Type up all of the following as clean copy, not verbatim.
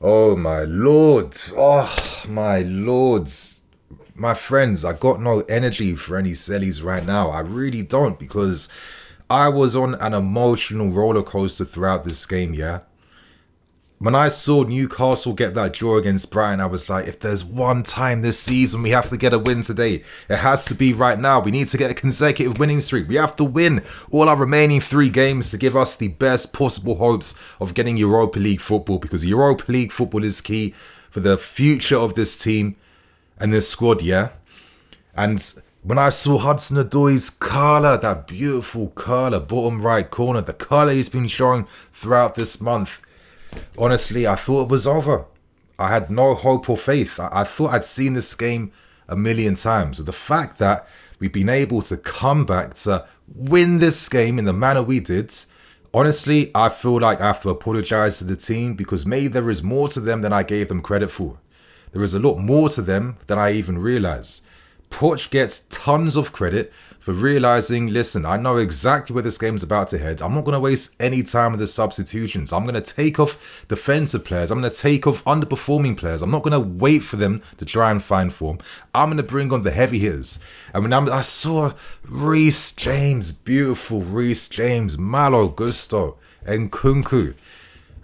Oh my lord. Oh my lords. My friends, I got no energy for any sellies right now. I really don't, because I was on an emotional roller coaster throughout this game, yeah? When I saw Newcastle get that draw against Brighton, I was like, if there's one time this season we have to get a win today, it has to be right now. We need to get a consecutive winning streak. We have to win all our remaining 3 games to give us the best possible hopes of getting Europa League football, because Europa League football is key for the future of this team and this squad, yeah? And when I saw Hudson-Odoi's curler, that beautiful curler, bottom right corner, the curler he's been showing throughout this month, honestly, I thought it was over. I had no hope or faith. I thought I'd seen this game a million times. The fact that we've been able to come back to win this game in the manner we did, honestly, I feel like I have to apologise to the team, because maybe there is more to them than I gave them credit for. There is a lot more to them than I even realised. Poch gets tons of credit for realising, listen, I know exactly where this game's about to head. I'm not going to waste any time with the substitutions. I'm going to take off defensive players. I'm going to take off underperforming players. I'm not going to wait for them to try and find form. I'm going to bring on the heavy hitters. And when I saw Reece James, beautiful Reece James, Malo Gusto, and Kunku,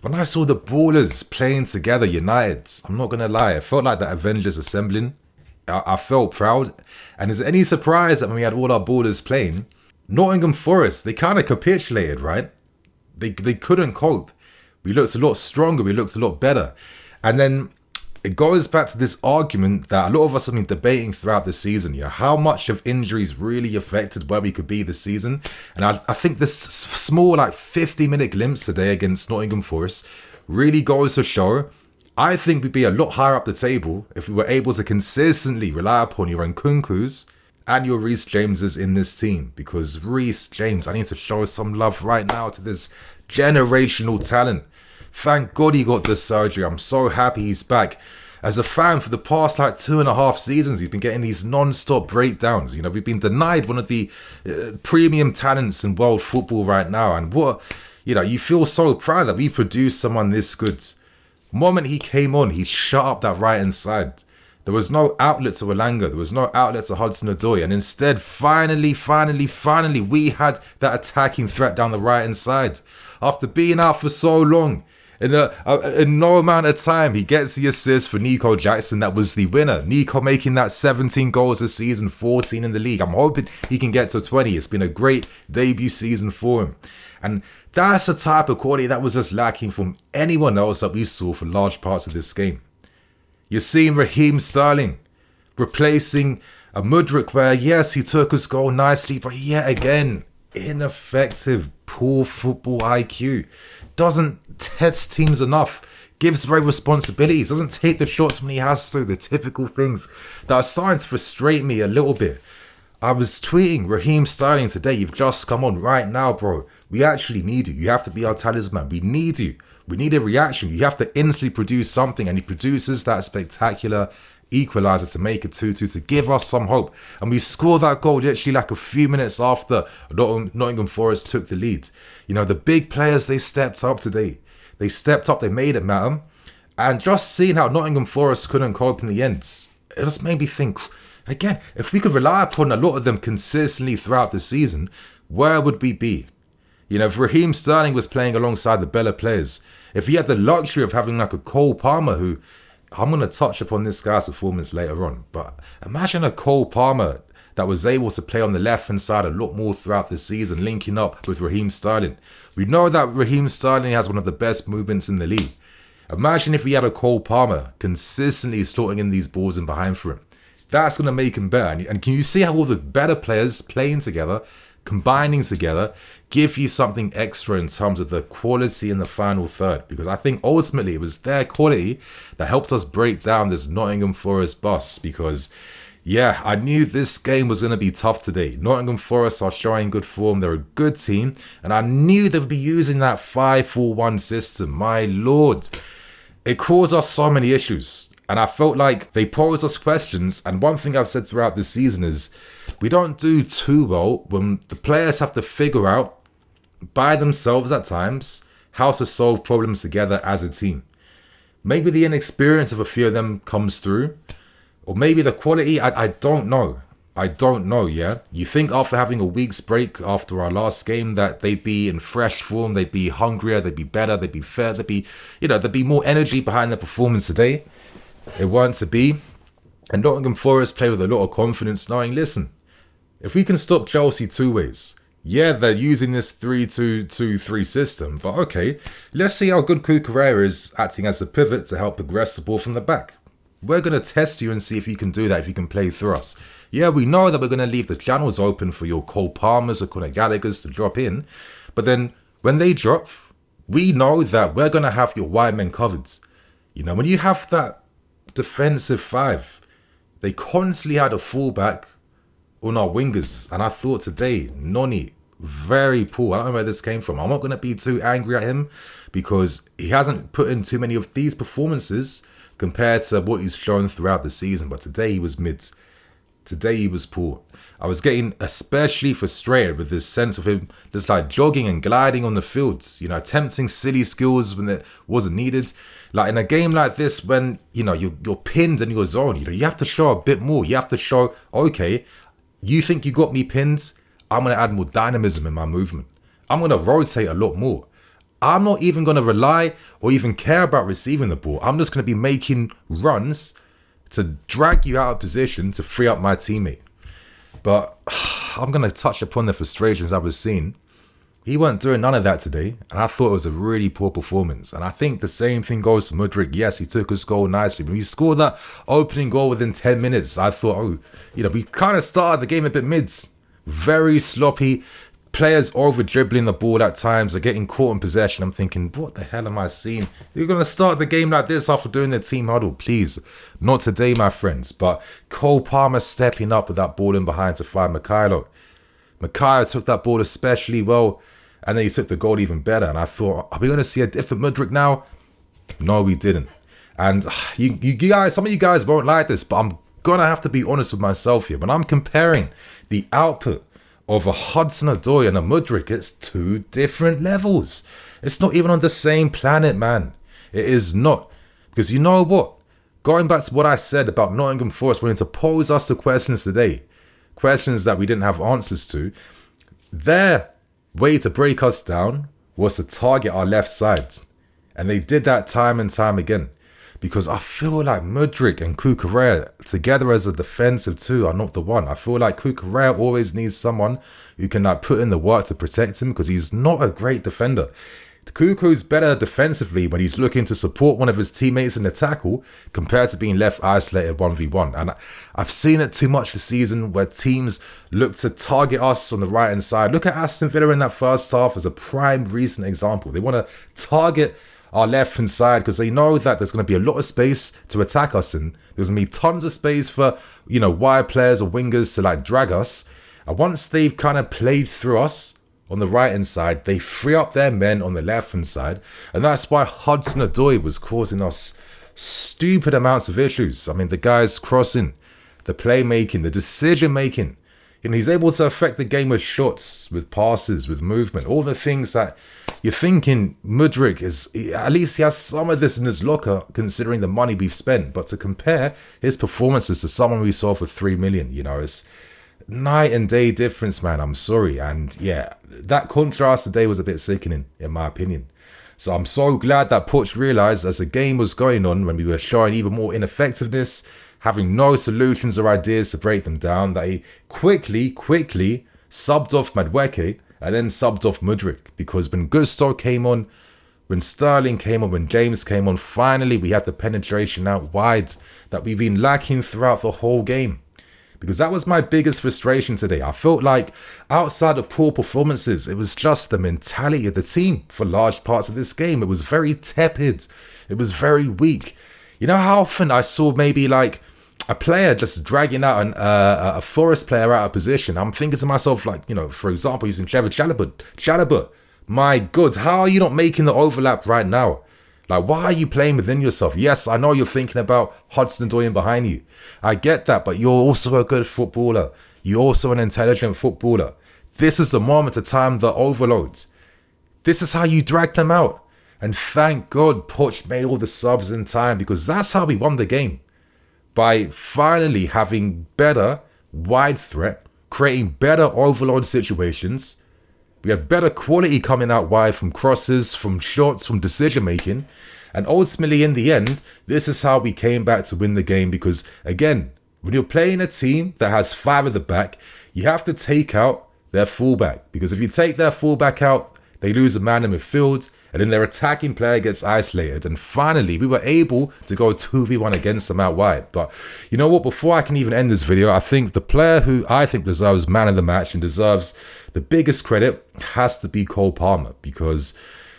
when I saw the ballers playing together, United, I'm not going to lie, it felt like the Avengers assembling. I felt proud. And is it any surprise that when we had all our ballers playing, Nottingham Forest, they kind of capitulated, right? They couldn't cope. We looked a lot stronger. We looked a lot better. And then it goes back to this argument that a lot of us have been debating throughout the season. You know, how much of injuries really affected where we could be this season. And I think this small, like 50-minute glimpse today against Nottingham Forest really goes to show, I think we'd be a lot higher up the table if we were able to consistently rely upon your Nkunkus and your Reece Jameses in this team. Because Reece James, I need to show some love right now to this generational talent. Thank God he got this surgery. I'm so happy he's back. As a fan, for the past like 2.5 seasons, he's been getting these non-stop breakdowns. You know, we've been denied one of the premium talents in world football right now. And you feel so proud that we produced someone this good. The moment he came on, he shut up that right-hand side. There was no outlet to Elanga. There was no outlet to Hudson-Odoi. And instead, finally, we had that attacking threat down the right-hand side. After being out for so long, in no amount of time, he gets the assist for Nicolas Jackson. That was the winner. Nico making that 17 goals this season, 14 in the league. I'm hoping he can get to 20. It's been a great debut season for him. And that's the type of quality that was just lacking from anyone else that we saw for large parts of this game. You're seeing Raheem Sterling replacing a Mudryk where, yes, he took his goal nicely, but yet again, ineffective, poor football IQ. Doesn't test teams enough. Gives away responsibilities. Doesn't take the shots when he has to. The typical things that are starting to frustrate me a little bit. I was tweeting Raheem Sterling today. You've just come on right now, bro. We actually need you. You have to be our talisman. We need you. We need a reaction. You have to instantly produce something. And he produces that spectacular equaliser to make it 2-2 to give us some hope. And we scored that goal literally like a few minutes after Nottingham Forest took the lead. You know, the big players, they stepped up today. They stepped up. They made it matter. And just seeing how Nottingham Forest couldn't cope in the end, it just made me think, again, if we could rely upon a lot of them consistently throughout the season, where would we be? You know, if Raheem Sterling was playing alongside the better players, if he had the luxury of having like a Cole Palmer, who, I'm going to touch upon this guy's performance later on, but imagine a Cole Palmer that was able to play on the left-hand side a lot more throughout the season, linking up with Raheem Sterling. We know that Raheem Sterling has one of the best movements in the league. Imagine if we had a Cole Palmer consistently slotting in these balls in behind for him. That's going to make him better. And can you see how all the better players playing together, combining together, give you something extra in terms of the quality in the final third? Because I think ultimately it was their quality that helped us break down this Nottingham Forest bus. Because, yeah, I knew this game was going to be tough today. Nottingham Forest are showing good form. They're a good team. And I knew they would be using that 5-4-1 system. My lord. It caused us so many issues. And I felt like they posed us questions. And one thing I've said throughout this season is we don't do too well when the players have to figure out by themselves at times how to solve problems together as a team. Maybe the inexperience of a few of them comes through. Or maybe the quality, I don't know. I don't know, yeah? You think after having a week's break after our last game that they'd be in fresh form, they'd be hungrier, they'd be better, they'd be fair, there'd be more energy behind the performance today. It weren't to be. And Nottingham Forest play with a lot of confidence, knowing, listen, if we can stop Chelsea two ways, yeah, they're using this 3-2-2-3 system, but okay, let's see how good Cucurella is acting as a pivot to help progress the ball from the back. We're going to test you and see if you can do that, if you can play through us. Yeah, we know that we're going to leave the channels open for your Cole Palmers or Conor Gallagher's to drop in. But then when they drop, we know that we're going to have your wide men covered. You know, when you have that defensive five, they constantly had a fullback on our wingers. And I thought today, Noni, very poor. I don't know where this came from. I'm not going to be too angry at him because he hasn't put in too many of these performances compared to what he's shown throughout the season. But today he was mid. Today he was poor. I was getting especially frustrated with this sense of him just like jogging and gliding on the fields, you know, attempting silly skills when it wasn't needed. Like in a game like this, when, you know, you're pinned in your zone, you know, you have to show a bit more. You have to show, okay, you think you got me pinned? I'm going to add more dynamism in my movement. I'm going to rotate a lot more. I'm not even going to rely or even care about receiving the ball. I'm just going to be making runs to drag you out of position to free up my teammate. But I'm going to touch upon the frustrations I was seeing. He weren't doing none of that today, and I thought it was a really poor performance. And I think the same thing goes to Mudryk. Yes, he took his goal nicely. When he scored that opening goal within 10 minutes, I thought, oh, you know, we kind of started the game a bit mids. Very sloppy. Players over dribbling the ball at times. They're getting caught in possession. I'm thinking, what the hell am I seeing? You're going to start the game like this after doing the team huddle. Please. Not today, my friends. But Cole Palmer stepping up with that ball in behind to find Mykhailo. Mykhailo took that ball especially well. And then he took the goal even better. And I thought, are we going to see a different Mudryk now? No, we didn't. And you guys, some of you guys won't like this, but I'm going to have to be honest with myself here. When I'm comparing the output of a Hudson-Odoi and a Mudryk, it's two different levels. It's not even on the same planet, man. It is not. Because you know what? Going back to what I said about Nottingham Forest wanting to pose us the questions today, questions that we didn't have answers to, their way to break us down was to target our left sides. And they did that time and time again. Because I feel like Mudryk and Cucurella together as a defensive two are not the one. I feel like Cucurella always needs someone who can like put in the work to protect him because he's not a great defender. Cuckoo's better defensively when he's looking to support one of his teammates in the tackle compared to being left isolated 1v1. And I've seen it too much this season where teams look to target us on the right hand side. Look at Aston Villa in that first half as a prime recent example. They want to target our left hand side because they know that there's going to be a lot of space to attack us in. There's going to be tons of space for, you know, wide players or wingers to like drag us. And once they've kind of played through us on the right hand side, they free up their men on the left hand side. And that's why Hudson-Odoi was causing us stupid amounts of issues. I mean, the guy's crossing, the playmaking, the decision making. You know, he's able to affect the game with shots, with passes, with movement, all the things that you're thinking Mudryk is, at least he has some of this in his locker considering the money we've spent. But to compare his performances to someone we saw for 3 million, you know, it's night and day difference, man. I'm sorry. And yeah, that contrast today was a bit sickening, in my opinion. So I'm so glad that Poch realised as the game was going on, when we were showing even more ineffectiveness, having no solutions or ideas to break them down, that he quickly subbed off Madueke and then subbed off Mudryk. Because when Gusto came on, when Sterling came on, when James came on, finally we had the penetration out wide that we've been lacking throughout the whole game. Because that was my biggest frustration today. I felt like outside of poor performances, it was just the mentality of the team for large parts of this game. It was very tepid. It was very weak. You know how often I saw maybe like a player just dragging out a Forest player out of position. I'm thinking to myself, like, you know, for example, using Chalobah. My God, how are you not making the overlap right now? Like, why are you playing within yourself? Yes, I know you're thinking about Hudson-Odoi behind you. I get that, but you're also a good footballer. You're also an intelligent footballer. This is the moment to time the overloads. This is how you drag them out. And thank God Poch made all the subs in time, because that's how we won the game. By finally having better wide threat, creating better overload situations. We had better quality coming out wide from crosses, from shots, from decision making. And ultimately, in the end, this is how we came back to win the game. Because again, when you're playing a team that has 5 at the back, you have to take out their fullback. Because if you take their fullback out, they lose a man in midfield, and then their attacking player gets isolated. And finally, we were able to go 2v1 against them out wide. But you know what? Before I can even end this video, I think the player who I think deserves man of the match and deserves the biggest credit has to be Cole Palmer. Because,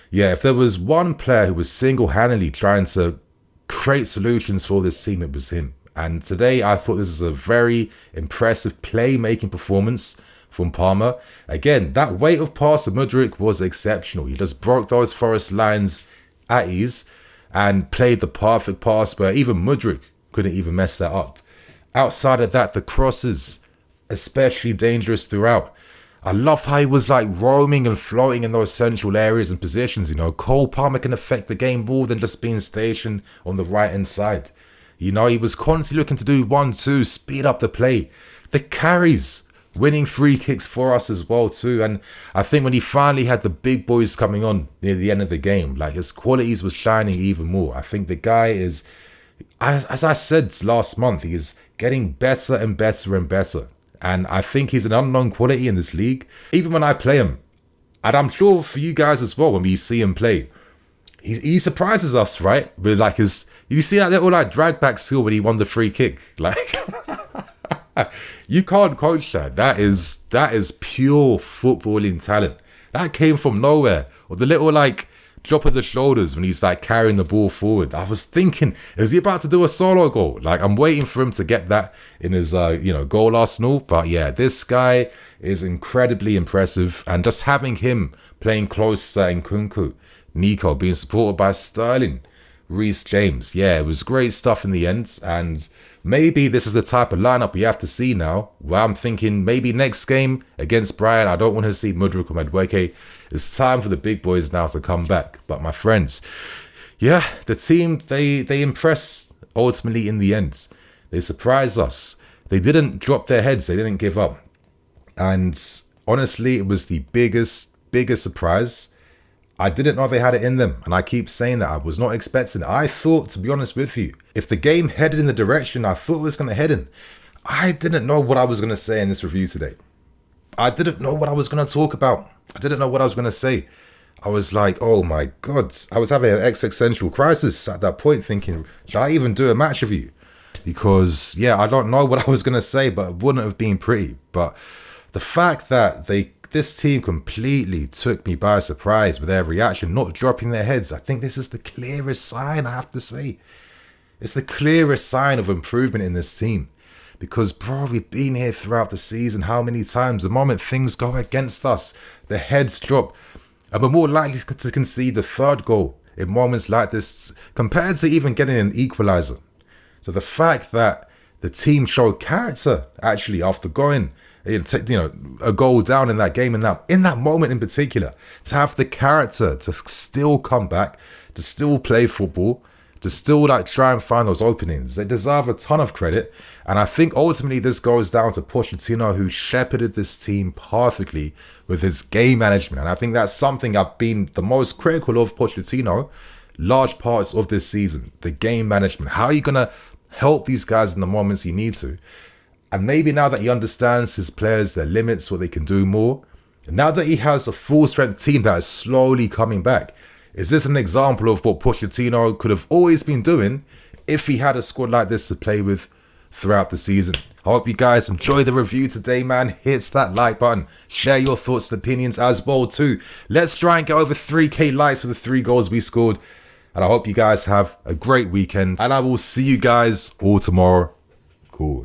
yeah, if there was one player who was single-handedly trying to create solutions for this team, it was him. And today, I thought this is a very impressive playmaking performance from Palmer. Again, that weight of pass of Mudryk was exceptional. He just broke those Forest lines at ease and played the perfect pass where even Mudryk couldn't even mess that up. Outside of that, the crosses, especially dangerous throughout. I love how he was like roaming and floating in those central areas and positions. You know, Cole Palmer can affect the game more than just being stationed on the right-hand side. You know, he was constantly looking to do 1-2, speed up the play. The carries, winning free kicks for us as well too. And I think when he finally had the big boys coming on near the end of the game, like his qualities was shining even more. I think the guy is, as I said last month, he is getting better and better and better. And I think he's an unknown quality in this league. Even when I play him, and I'm sure for you guys as well, when we see him play, he surprises us, right? With like his, you see that little like drag back skill when he won the free kick, like. You can't coach that. That is pure footballing talent. That came from nowhere. Or the little like drop of the shoulders when he's like carrying the ball forward. I was thinking, is he about to do a solo goal? Like I'm waiting for him to get that in his goal arsenal. But yeah, this guy is incredibly impressive, and just having him playing close to Nkunku, Nico being supported by Sterling, Reece James. Yeah, it was great stuff in the end. And maybe this is the type of lineup we have to see now, where I'm thinking maybe next game against Brian, I don't want to see Mudryk or Madueke. It's time for the big boys now to come back. But my friends, yeah, the team, they impress ultimately in the end. They surprised us. They didn't drop their heads. They didn't give up. And honestly, it was the biggest surprise. I didn't know they had it in them, and I keep saying that. I was not expecting it. I thought, to be honest with you, if the game headed in the direction I thought it was going to head in, I didn't know what I was going to say in this review today. I didn't know what I was going to talk about. I didn't know what I was going to say. I was like, oh my God. I was having an existential crisis at that point, thinking, should I even do a match review? Because, yeah, I don't know what I was going to say, but it wouldn't have been pretty. But the fact that this team completely took me by surprise with their reaction, not dropping their heads. I think this is the clearest sign, I have to say. It's the clearest sign of improvement in this team. Because, bro, we've been here throughout the season. How many times? The moment things go against us, the heads drop. And we're more likely to concede the third goal in moments like this compared to even getting an equaliser. So the fact that the team showed character, actually, after going a goal down in that game, in that moment in particular, to have the character to still come back, to still play football, to still like try and find those openings. They deserve a ton of credit. And I think ultimately this goes down to Pochettino, who shepherded this team perfectly with his game management. And I think that's something I've been the most critical of Pochettino large parts of this season. The game management. How are you going to help these guys in the moments you need to? And maybe now that he understands his players, their limits, what they can do more, now that he has a full strength team that is slowly coming back, is this an example of what Pochettino could have always been doing if he had a squad like this to play with throughout the season? I hope you guys enjoy the review today, man. Hit that like button. Share your thoughts and opinions as well too. Let's try and get over 3K likes for the 3 goals we scored. And I hope you guys have a great weekend. And I will see you guys all tomorrow. Cool.